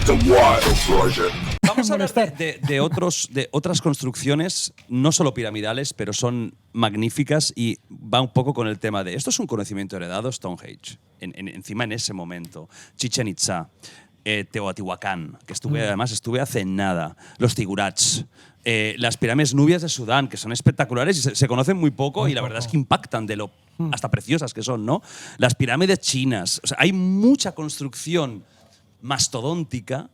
Vamos a hablar de otras construcciones, no solo piramidales, pero son magníficas y va un poco con el tema de esto es un conocimiento heredado, Stonehenge, encima en ese momento, Chichén Itzá, Teotihuacán, que además estuve hace nada, los Tigurats, las pirámides nubias de Sudán, que son espectaculares y se conocen muy poco y la verdad es que impactan de lo hasta preciosas que son, ¿no? Las pirámides chinas, o sea, hay mucha construcción mastodóntica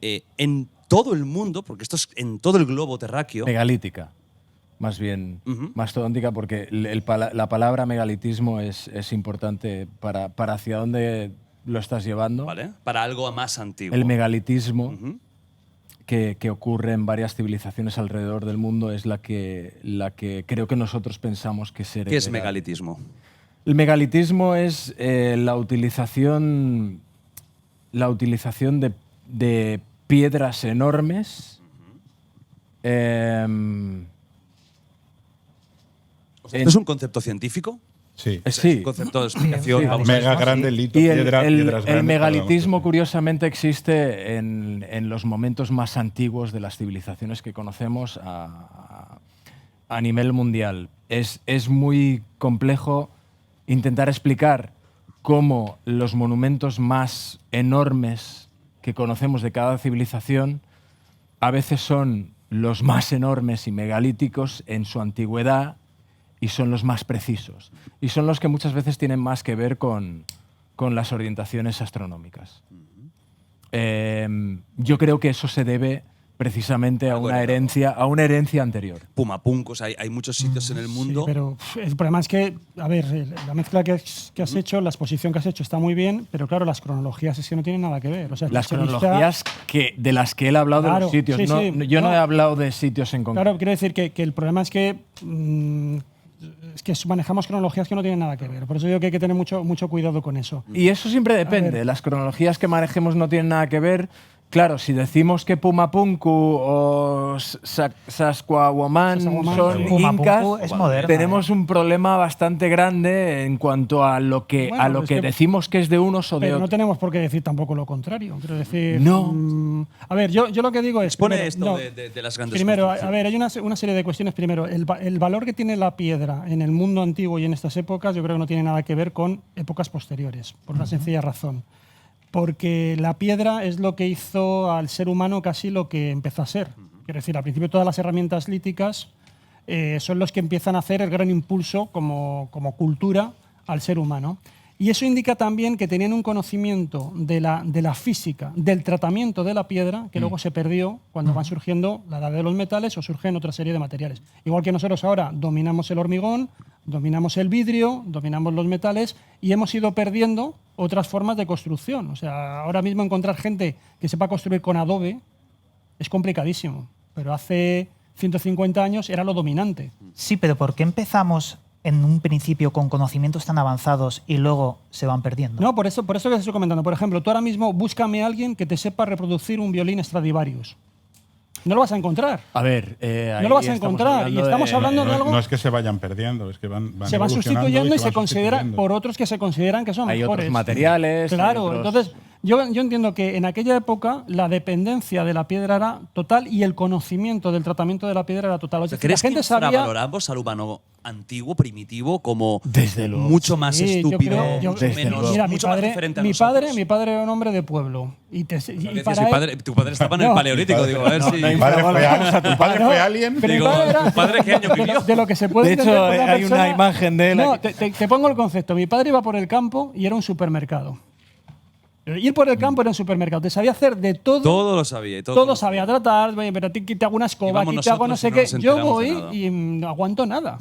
en todo el mundo, porque esto es en todo el globo terráqueo. Megalítica, más bien, mastodóntica, porque la palabra megalitismo es importante para hacia dónde lo estás llevando. ¿Vale? Para algo más antiguo. El megalitismo que ocurre en varias civilizaciones alrededor del mundo es la que creo que nosotros pensamos que es heredera. ¿Qué es megalitismo? El megalitismo es la utilización de piedras enormes. ¿Esto es un concepto científico? Sí. Es un concepto de explicación. Sí. Vamos Mega a grande, lito, Y piedras el grandes. megalitismo, curiosamente, existe en los momentos más antiguos de las civilizaciones que conocemos a nivel mundial. Es muy complejo intentar explicar cómo los monumentos más enormes que conocemos de cada civilización a veces son los más enormes y megalíticos en su antigüedad y son los más precisos. Y son los que muchas veces tienen más que ver con las orientaciones astronómicas. Yo creo que eso se debe precisamente a una herencia anterior. Pumapuncos, hay muchos sitios en el mundo. Sí, pero el problema es que, a ver, la mezcla que has hecho, la exposición que has hecho está muy bien, pero claro, las cronologías es que no tienen nada que ver. O sea, Las cronologías de las que él ha hablado de los sitios. Sí, yo no he hablado de sitios en concreto. Claro, quiero decir que el problema es que manejamos cronologías que no tienen nada que ver. Por eso digo que hay que tener mucho cuidado con eso. Y eso siempre depende. Las cronologías que manejemos no tienen nada que ver. Claro, si decimos que Pumapunku o Sacsayhuamán son incas, es moderna, tenemos un problema bastante grande en cuanto a lo que decimos que es de unos o de pero otros. no tenemos por qué decir tampoco lo contrario. Quiero decir, No. A ver, yo lo que digo es… Expone primero, esto no, de las grandes Primero, a construcciones. ver, hay una serie de cuestiones. Primero, el valor que tiene la piedra en el mundo antiguo y en estas épocas yo creo que no tiene nada que ver con épocas posteriores, por una sencilla razón. Porque la piedra es lo que hizo al ser humano casi lo que empezó a ser. Quiero decir, al principio todas las herramientas líticas son los que empiezan a hacer el gran impulso como cultura al ser humano. Y eso indica también que tenían un conocimiento de la física, del tratamiento de la piedra, que luego se perdió cuando van surgiendo la edad de los metales o surgen otra serie de materiales. Igual que nosotros ahora dominamos el hormigón, dominamos el vidrio, dominamos los metales y hemos ido perdiendo otras formas de construcción. O sea, ahora mismo encontrar gente que sepa construir con adobe es complicadísimo, pero hace 150 años era lo dominante. Sí, pero ¿por qué empezamos en un principio con conocimientos tan avanzados y luego se van perdiendo? No, por eso que te estoy comentando. Por ejemplo, tú ahora mismo búscame a alguien que te sepa reproducir un violín Stradivarius. No lo vas a encontrar. A ver, no lo vas a encontrar. Y estamos hablando de algo… No es que se vayan perdiendo, es que van se van sustituyendo y se considera consideran por otros que se consideran que son hay mejores. otros materiales. Claro, hay otros… entonces yo entiendo que en aquella época la dependencia de la piedra era total y el conocimiento del tratamiento de la piedra era total. O sea, ¿Crees la gente que sabía… infravaloramos al humano antiguo, primitivo, como Desde luego. mucho más Sí, estúpido, yo creo- desde menos, luego. Mira, mucho más diferente a mi nosotros? padre era un hombre de pueblo. Y Tu padre estaba en el No. paleolítico, digo, a ver si… ¿Tu padre fue alien? Pero mi Digo, padre era… ¿tu padre qué año vivió? De lo que se puede De entender hecho, por hay una persona… imagen de él No, aquí. te pongo el concepto. Mi padre iba por el campo y era un supermercado. Ir por el campo era un supermercado. Te sabía hacer de todo. Todo lo sabía. Todo sabía tratar. Oye, pero aquí te hago una escoba, Y aquí vamos te hago no sé nosotros y qué. no nos Yo enteramos voy de nada. y no aguanto nada.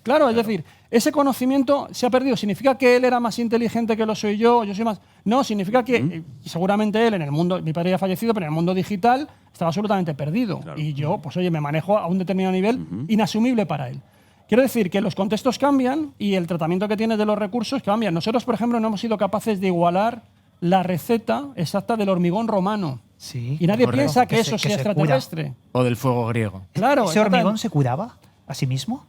Claro, es decir, ese conocimiento se ha perdido. ¿Significa que él era más inteligente que lo soy yo soy más? No, significa que seguramente él en el mundo, mi padre ya ha fallecido, pero en el mundo digital estaba absolutamente perdido. Claro. Y yo, pues oye, me manejo a un determinado nivel inasumible para él. Quiero decir que los contextos cambian y el tratamiento que tienes de los recursos cambia. Nosotros, por ejemplo, no hemos sido capaces de igualar la receta exacta del hormigón romano. Sí, Y nadie correcto. piensa que Que eso se sea cura. extraterrestre. O del fuego griego. Claro, ¿Ese hormigón se curaba a sí mismo?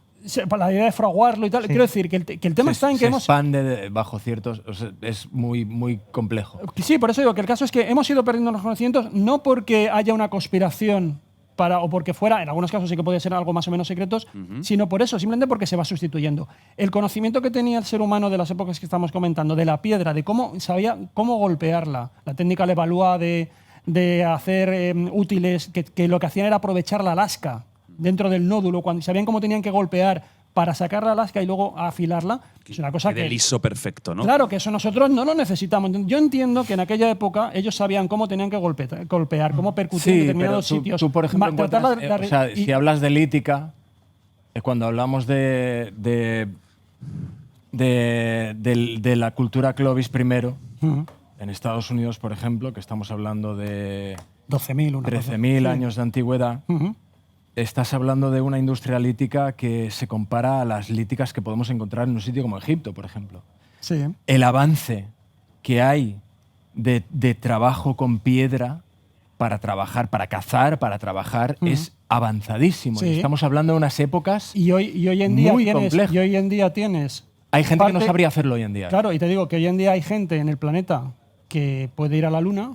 La idea de fraguarlo y tal. Sí. Quiero decir que el tema está en que se hemos... expande bajo ciertos... o sea, es muy, muy complejo. Sí, por eso digo que el caso es que hemos ido perdiendo los conocimientos no porque haya una conspiración o porque fuera, en algunos casos sí que puede ser algo más o menos secretos, sino por eso, simplemente porque se va sustituyendo. El conocimiento que tenía el ser humano de las épocas que estamos comentando, de la piedra, de cómo sabía cómo golpearla, la técnica Levallois de hacer útiles, que lo que hacían era aprovechar la lasca dentro del nódulo, cuando sabían cómo tenían que golpear para sacar la lasca y luego afilarla, es una cosa Quede liso perfecto, ¿no? Claro, que eso nosotros no lo necesitamos. Yo entiendo que en aquella época ellos sabían cómo tenían que golpear, cómo percutir en determinados sitios. Tú, por ejemplo, tratar encuentras, o sea, si hablas de lítica, cuando hablamos de la cultura Clovis primero, en Estados Unidos, por ejemplo, que estamos hablando de 12.000, 13.000 años de antigüedad, estás hablando de una industria lítica que se compara a las líticas que podemos encontrar en un sitio como Egipto, por ejemplo. Sí. El avance que hay de trabajo con piedra para trabajar, para cazar, para trabajar, es avanzadísimo. Sí. Y estamos hablando de unas épocas Y hoy en día muy tienes, complejas. y hoy en día tienes... Hay gente que no parte- sabría hacerlo hoy en día. Claro, y te digo que hoy en día hay gente en el planeta que puede ir a la Luna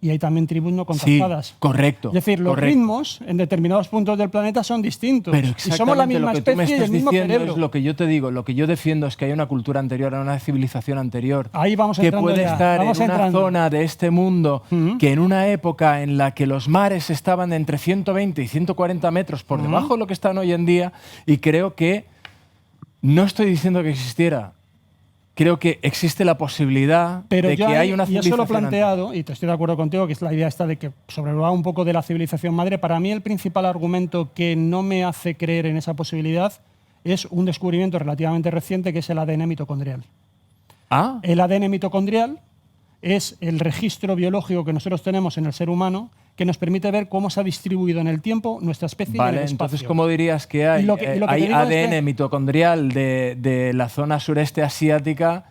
y hay también tribus no Sí, contactadas. correcto. Es decir, los correcto. ritmos en determinados puntos del planeta son distintos. Pero y somos la exactamente misma lo que tú me especie y estás el mismo diciendo cerebro. es lo que yo te digo. Lo que yo defiendo es que hay una cultura anterior, una civilización anterior Ahí vamos que entrando puede ya, estar en vamos una entrando. zona de este mundo que en una época en la que los mares estaban entre 120 y 140 metros por debajo de lo que están hoy en día, y creo que no estoy diciendo que existiera. Creo que existe la posibilidad Pero de que yo hay una y eso lo he civilización planteado, y te estoy de acuerdo contigo, que es la idea esta de que sobrevuela un poco de la civilización madre. Para mí el principal argumento que no me hace creer en esa posibilidad es un descubrimiento relativamente reciente, que es el ADN mitocondrial. Ah, El ADN mitocondrial es el registro biológico que nosotros tenemos en el ser humano que nos permite ver cómo se ha distribuido en el tiempo nuestra especie y en vale. el espacio. Entonces, ¿cómo dirías que hay? Y lo que te Hay digo es ADN que- mitocondrial de la zona sureste asiática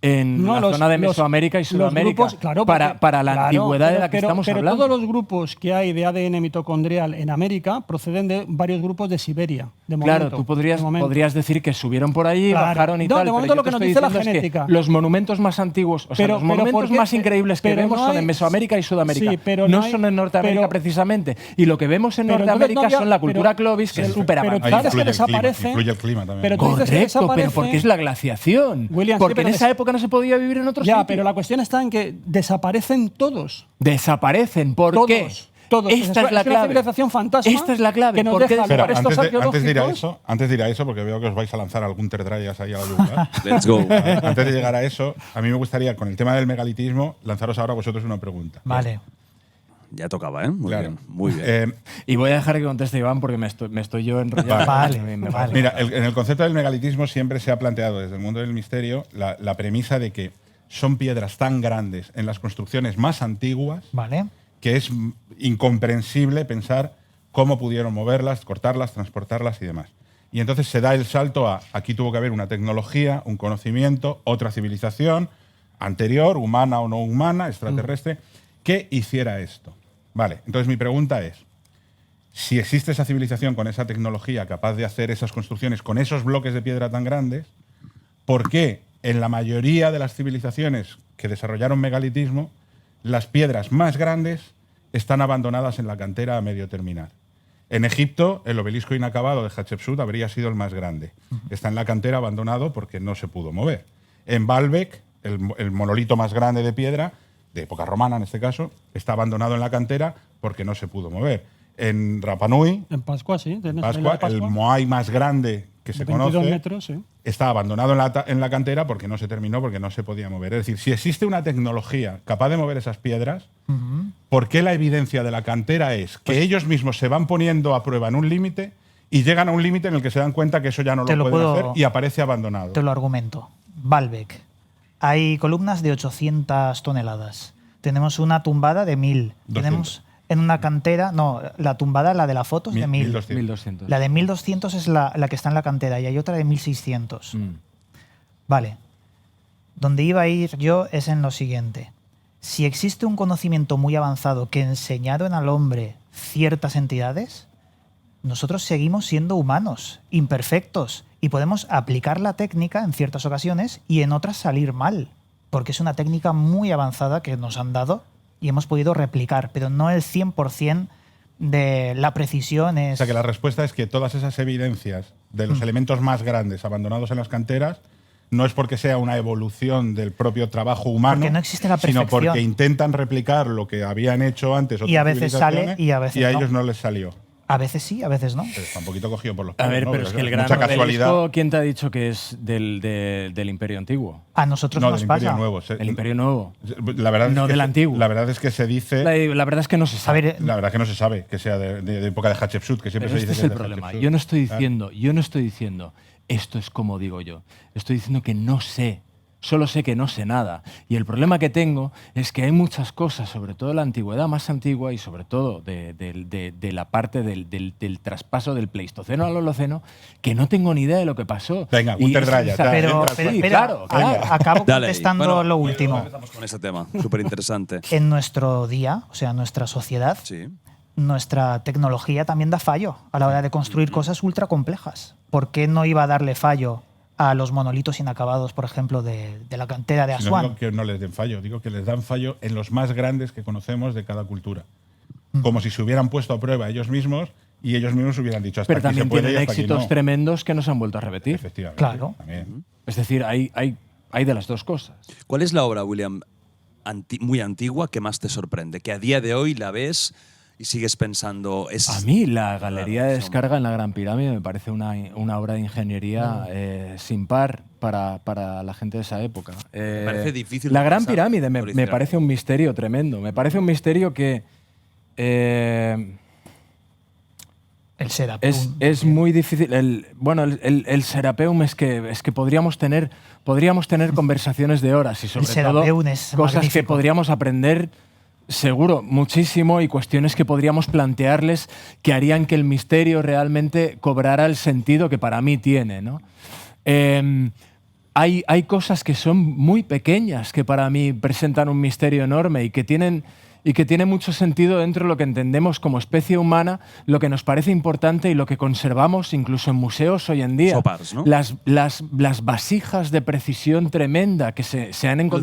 en No, la los- zona de los- Mesoamérica y los Sudamérica grupos, claro, para porque- la claro, antigüedad de la que pero estamos hablando. todos los grupos que hay de ADN mitocondrial en América proceden de varios grupos de Siberia. De Claro, momento, tú podrías, de momento. podrías decir que subieron por allí, Claro. bajaron y No, tal. de momento pero yo lo te que nos estoy dice la diciendo es que genética. los monumentos más antiguos, o sea, Pero- los pero monumentos ¿por qué? más increíbles que Pero vemos no son hay- en Mesoamérica y Sudamérica. Sí, pero no no hay- son en Norteamérica pero- precisamente. Y lo que vemos en Pero entonces Norteamérica no había- son la cultura pero- Clovis, que es pero- súper pero avanzada. sabes que influye el clima, desaparece. influye el clima también. Pero tú dices que Correcto, pero desaparece- porque es la glaciación. William, sí, porque pero en esa época no se podía vivir en otro Ya, sitio. pero la cuestión está en que desaparecen todos. Desaparecen. ¿Por Todos. qué? Todos. Esta es la una clave. civilización fantasma. Esta es la clave. Que nos ¿Por qué deja Espera, restos antes de ir a arqueológicos. eso, porque veo que os vais a lanzar algún terdrayas ahí a la yugular. Let's go. Antes de llegar a eso, a mí me gustaría, con el tema del megalitismo, lanzaros ahora a vosotros una pregunta. Vale. Ya tocaba, ¿eh? Muy Claro. bien. Muy bien. Eh, Y voy a dejar que conteste Iván porque me estoy yo enrollando. Vale, Me vale. parece- Mira, en el concepto del megalitismo siempre se ha planteado desde el mundo del misterio la premisa de que son piedras tan grandes en las construcciones más antiguas Vale. que es incomprensible pensar cómo pudieron moverlas, cortarlas, transportarlas y demás. Y entonces se da el salto a aquí tuvo que haber una tecnología, un conocimiento, otra civilización anterior, humana o no humana, extraterrestre, que hiciera esto. Vale, entonces mi pregunta es, si existe esa civilización con esa tecnología capaz de hacer esas construcciones con esos bloques de piedra tan grandes, ¿por qué en la mayoría de las civilizaciones que desarrollaron megalitismo, las piedras más grandes están abandonadas en la cantera a medio terminar? En Egipto, el obelisco inacabado de Hatshepsut habría sido el más grande. Está en la cantera abandonado porque no se pudo mover. En Baalbek, el monolito más grande de piedra, de época romana en este caso, está abandonado en la cantera porque no se pudo mover. En Rapa Nui, En Pascua, sí. en Pascua, el Moai más grande que se 22 conoce, metros, sí. está abandonado en la cantera porque no se terminó, porque no se podía mover. Es decir, si existe una tecnología capaz de mover esas piedras, ¿por qué la evidencia de la cantera es que ellos mismos se van poniendo a prueba en un límite y llegan a un límite en el que se dan cuenta que eso ya no Te lo lo pueden puedo- hacer y aparece abandonado? Te lo argumento. Baalbek. Hay columnas de 800 toneladas. Tenemos una tumbada de 1000. 200. Tenemos en una cantera, no, la tumbada, la de la foto es de 1000. 1200. 1200. La de 1200 es la que está en la cantera y hay otra de 1600. Vale. Donde iba a ir yo es en lo siguiente. Si existe un conocimiento muy avanzado que enseñaron al hombre ciertas entidades, nosotros seguimos siendo humanos, imperfectos, y podemos aplicar la técnica en ciertas ocasiones y en otras salir mal, porque es una técnica muy avanzada que nos han dado y hemos podido replicar, pero no el 100% de la precisión es... O sea que la respuesta es que todas esas evidencias de los elementos más grandes abandonados en las canteras no es porque sea una evolución del propio trabajo humano, Porque no existe la sino perfección. porque intentan replicar lo que habían hecho antes otras Y a veces sale civilizaciones y a veces a no. ellos no les salió. A veces sí, a veces no. Está un poquito cogido por los A pelos, ver, ¿no? pero Porque es que el es gran mucha casualidad. obelisco, ¿quién te ha dicho que es del Imperio Antiguo? A nosotros No, nos del pasa. Imperio Nuevo. El Imperio Nuevo. La verdad No es que del Antiguo. La verdad es que se dice... La verdad es que no se A sabe. ver, La verdad que no se sabe que sea de época de Hatshepsut, que siempre Pero se este dice es que el de problema. Hatshepsut. Yo no estoy diciendo esto es como digo yo. Estoy diciendo que no sé. Solo sé que no sé nada. Y el problema que tengo es que hay muchas cosas, sobre todo la antigüedad más antigua y sobre todo de la parte del traspaso del Pleistoceno al Holoceno, que no tengo ni idea de lo que pasó. Venga, Y Gunter es- Draya, pero, entra, sí, pero claro. acabo Dale ahí. contestando Bueno, lo último. Empezamos con ese tema, súper interesante. En nuestro día, o sea, nuestra sociedad, Sí. nuestra tecnología también da fallo a la hora de construir cosas ultra complejas. ¿Por qué no iba a darle fallo a los monolitos inacabados, por ejemplo, de la cantera de Si no Asuán? digo que no les den fallo, digo que les dan fallo en los más grandes que conocemos de cada cultura. Como si se hubieran puesto a prueba ellos mismos y ellos mismos hubieran dicho hasta Pero aquí se también puede y tienen hasta aquí éxitos no. tremendos que no se han vuelto a repetir. Efectivamente. Claro. También. Es decir, hay de las dos cosas. ¿Cuál es la obra, William, muy antigua que más te sorprende? Que a día de hoy la ves y sigues pensando... Es, A mí la galería de Claro, descarga en la Gran Pirámide me parece una obra de ingeniería sin par para la gente de esa época. Me parece difícil La de Gran pensar Pirámide que lo me hicieran. parece un misterio tremendo. Me parece un misterio que El Serapeum. es muy difícil. El Serapeum es que podríamos tener conversaciones de horas y sobre todo Serapeum es cosas que magnífico. podríamos aprender seguro muchísimo y cuestiones que podríamos plantearles que harían que el misterio realmente cobrara el sentido que para mí tiene, ¿no? Hay cosas que son muy pequeñas que para mí presentan un misterio enorme y que tienen mucho sentido dentro de lo que entendemos como especie humana, lo que nos parece importante y lo que conservamos incluso en museos hoy en día. Sopars, ¿no? Las vasijas de precisión tremenda que se han encontrado.